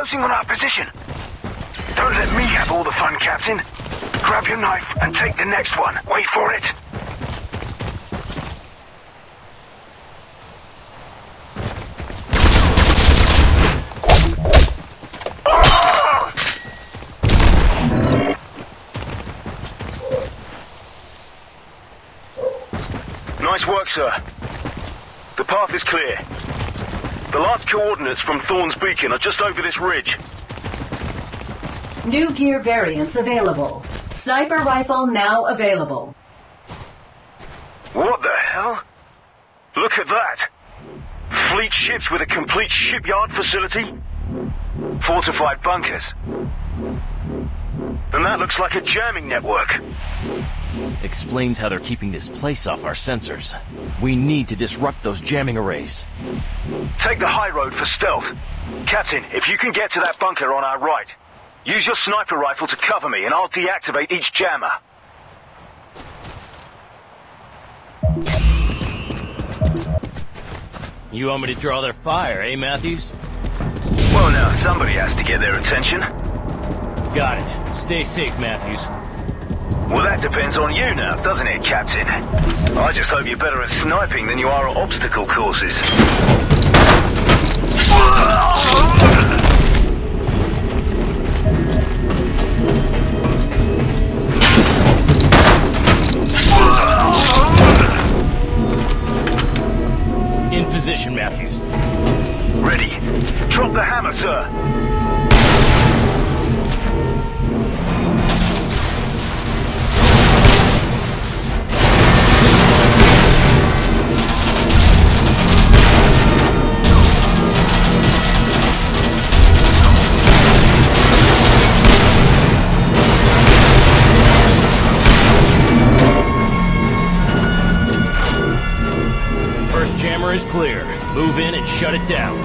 closing on our position. Don't let me have all the fun, Captain. Grab your knife and take the next one. Wait for it. Nice work, sir. The path is clear. The last coordinates from Thorn's Beacon are just over this ridge. New gear variants available. Sniper rifle now available. What the hell? Look at that. Fleet ships with a complete shipyard facility. Fortified bunkers. And that looks like a jamming network. Explains how they're keeping this place off our sensors. We need to disrupt those jamming arrays. Take the high road for stealth. Captain, if you can get to that bunker on our right, use your sniper rifle to cover me and I'll deactivate each jammer. You want me to draw their fire, eh, Matthews? Well now, somebody has to get their attention. Got it. Stay safe, Matthews. Well, that depends on you now, doesn't it, Captain? I just hope you're better at sniping than you are at obstacle courses. In position, Matthews. Ready. Drop the hammer, sir. Is clear. Move in and shut it down.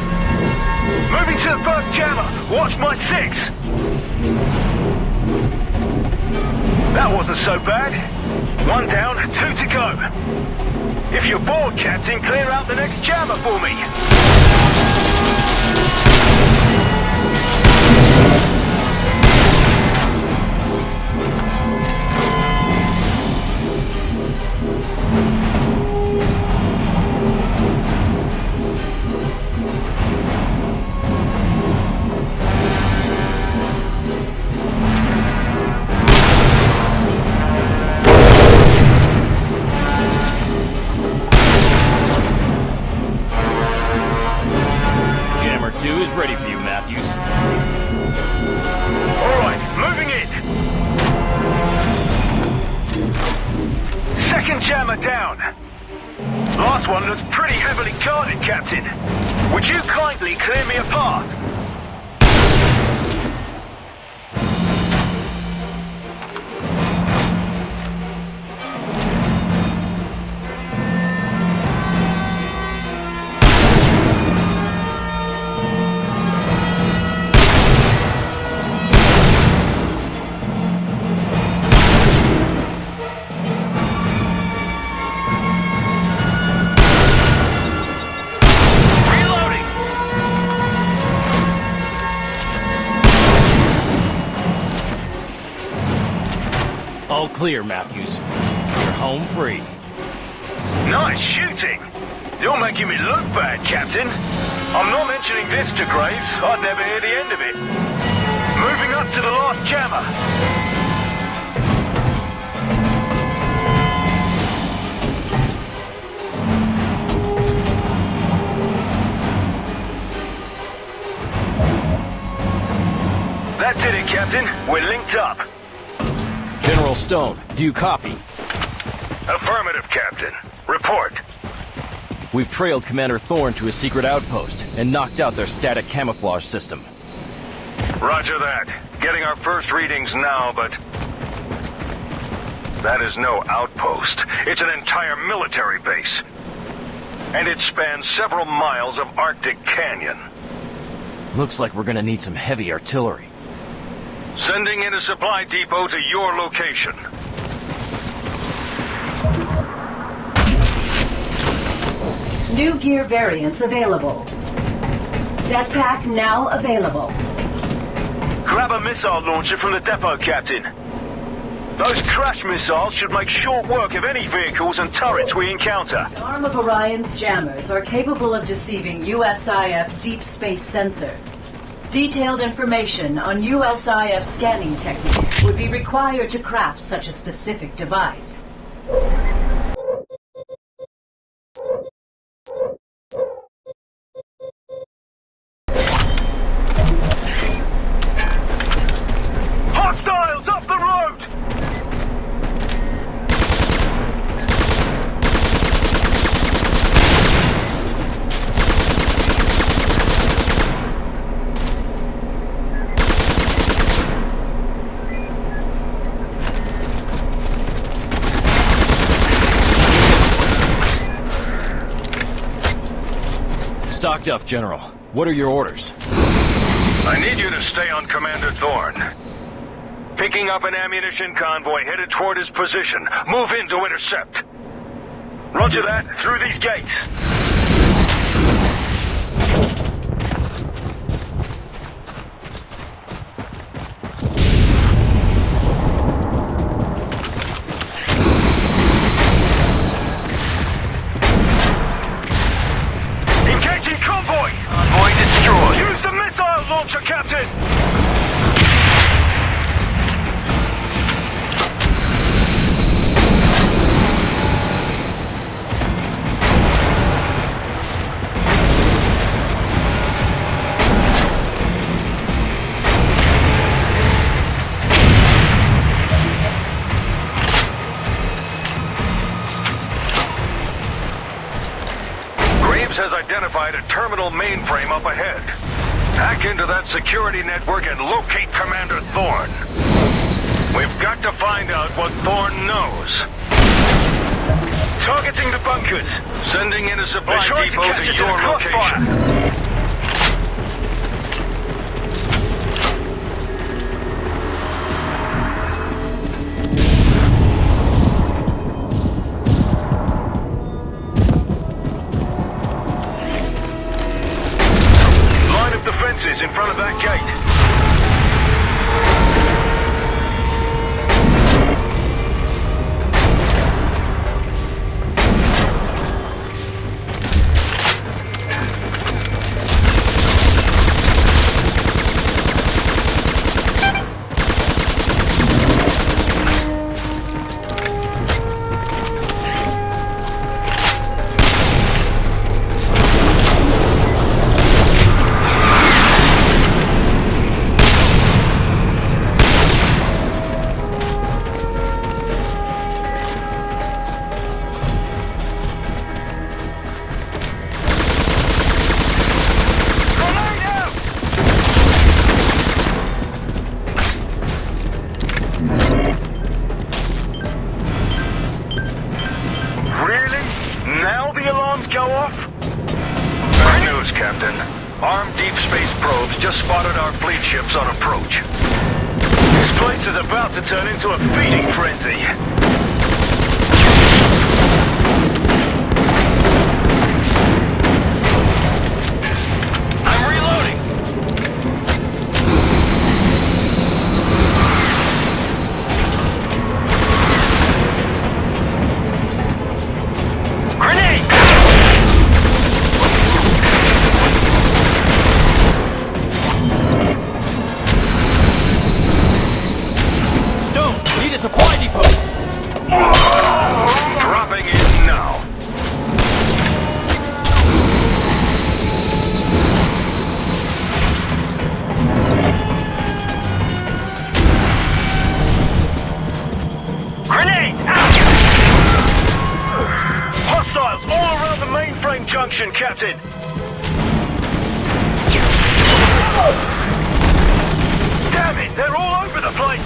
Moving to the first jammer. Watch my 6. That wasn't so bad. 1 down, 2 to go. If you're bored, Captain, clear out the next jammer for me. Ready for you, Matthews. All right, moving in. Second jammer down. Last one looks pretty heavily guarded, Captain. Would you kindly clear me a path? All clear, Matthews. You're home free. Nice shooting! You're making me look bad, Captain. I'm not mentioning this to Graves. I'd never hear the end of it. Moving up to the last jammer. That did it, Captain. We're linked up. General Stone, do you copy? Affirmative, Captain. Report. We've trailed Commander Thorne to a secret outpost and knocked out their static camouflage system. Roger that. Getting our first readings now, but... that is no outpost. It's an entire military base. And it spans several miles of Arctic canyon. Looks like we're gonna need some heavy artillery. Sending in a supply depot to your location. New gear variants available. Jetpack now available. Grab a missile launcher from the depot, Captain. Those crash missiles should make short work of any vehicles and turrets we encounter. The arm of Orion's jammers are capable of deceiving USIF deep space sensors. Detailed information on USIF scanning techniques would be required to craft such a specific device. Hostiles up the road! Stocked up, General. What are your orders? I need you to stay on Commander Thorne. Picking up an ammunition convoy headed toward his position. Move in to intercept. Roger that. Through these gates. Engaging convoy! Convoy destroyed. Use the missile launcher, Captain! Has identified a terminal mainframe up ahead. Hack into that security network and locate Commander Thorne. We've got to find out what Thorne knows. Targeting the bunkers. Sending in a supply depot to your location. In front of that gate. Turn into a feeding frenzy. I'm reloading. Grenade! Need a supply depot! Dropping in now. Grenade! Hostiles all around the mainframe junction, Captain. Damn it, they're all over the place.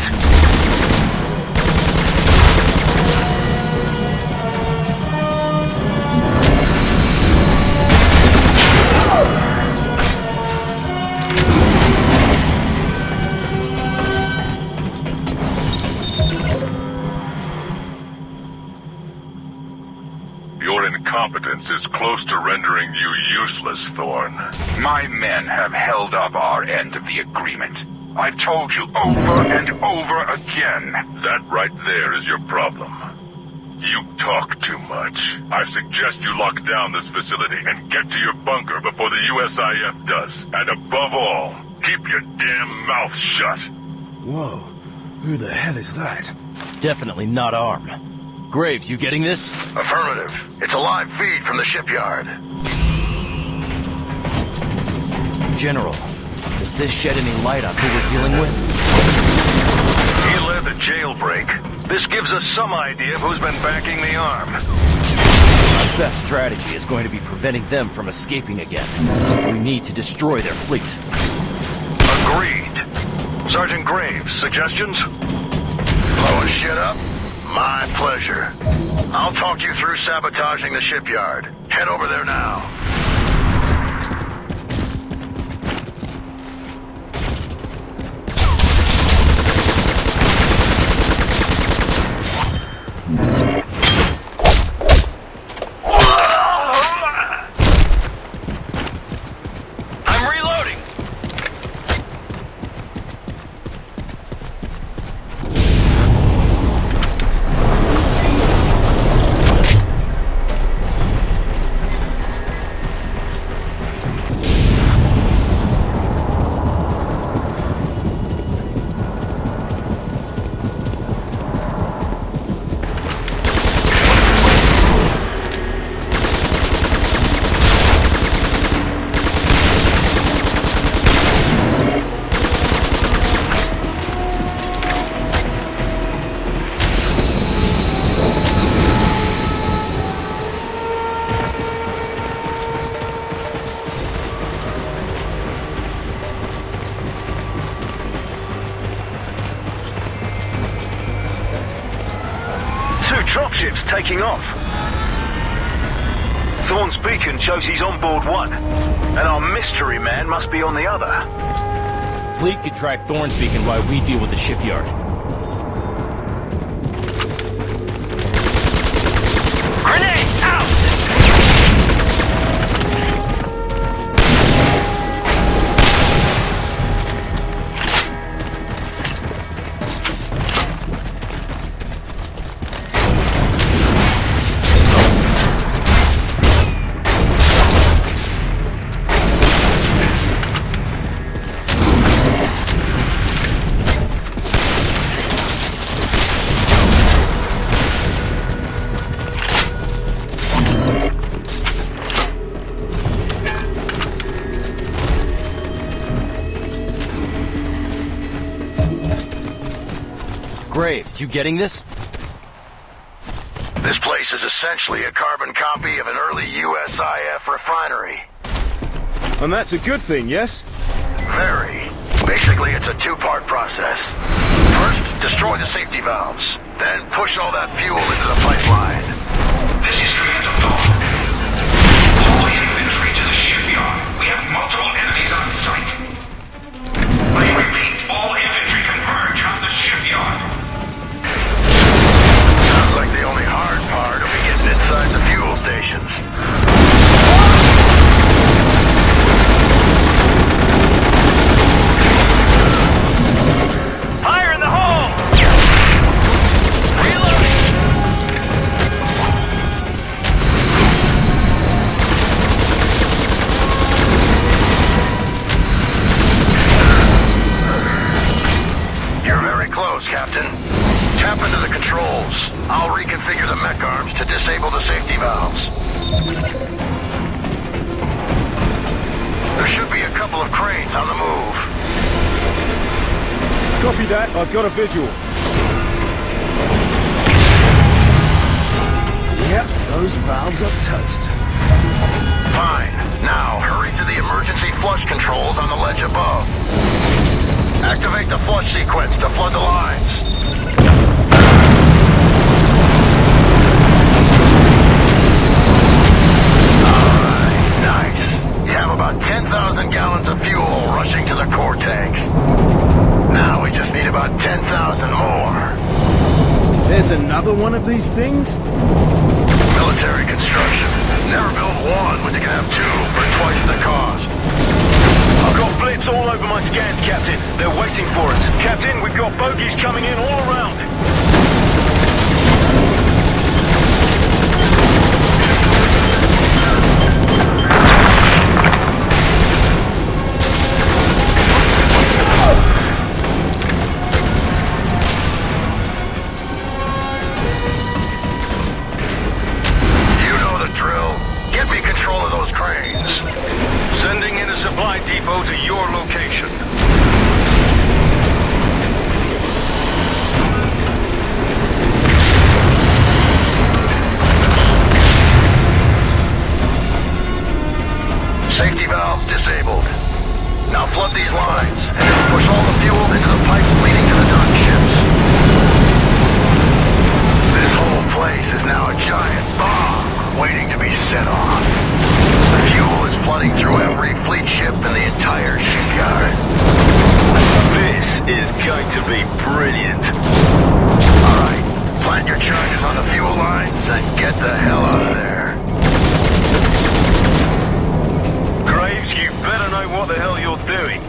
Your incompetence Prejudice is close to rendering you useless, Thorn. My men have held up our end of the agreement. I've told you over and over again. That right there is your problem. You talk too much. I suggest you lock down this facility and get to your bunker before the USIF does. And above all, keep your damn mouth shut. Whoa, who the hell is that? Definitely not armed. Graves, you getting this? Affirmative. It's a live feed from the shipyard. General, does this shed any light on who we're dealing with? He led the jailbreak. This gives us some idea of who's been backing the arm. Our best strategy is going to be preventing them from escaping again. We need to destroy their fleet. Agreed. Sergeant Graves, suggestions? Blowing shit up? My pleasure. I'll talk you through sabotaging the shipyard. Head over there now. I'm reloading! Dropships taking off. Thorn's beacon shows he's on board one, and our mystery man must be on the other. Fleet can track Thorn's beacon while we deal with the shipyard. Grenade out! Graves, you getting this? This place is essentially a carbon copy of an early USIF refinery. And that's a good thing, yes? Very. Basically, it's a two-part process. First, destroy the safety valves. Then push all that fuel into the pipeline. This is Commander Thorn. All infantry to the shipyard. We have multiple enemies on site. I repeat, all infantry converge on the shipyard. Sounds like the only hard part will be getting inside the fuel stations. Fire in the hole! Reloading! You're very close, Captain. Tap into the controls. I'll reconfigure the mech arms to disable the safety valves. There should be a couple of cranes on the move. Copy that, I've got a visual. Yep, those valves are toast. Fine. Now, hurry to the emergency flush controls on the ledge above. Activate the flush sequence to flood the lines. Alright, nice. You have about 10,000 gallons of fuel rushing to the core tanks. Now we just need about 10,000 more. There's another one of these things? Military construction. Never build one when you can have two for twice the cost. I've got blips all over my scans, Captain. They're waiting for us. Captain, we've got bogies coming in all around. You know the drill. Get me control of those cranes. Sending in a supply depot to your location. Safety valves disabled. Now flood these lines, and then push all the fuel into the pipes leading to the dock ships. This whole place is now a giant bomb, waiting to be set off. The fuel is flooding through every fleet ship in the entire shipyard. This is going to be brilliant. Alright, plant your charges on the fuel lines and get the hell out of there. Graves, you better know what the hell you're doing.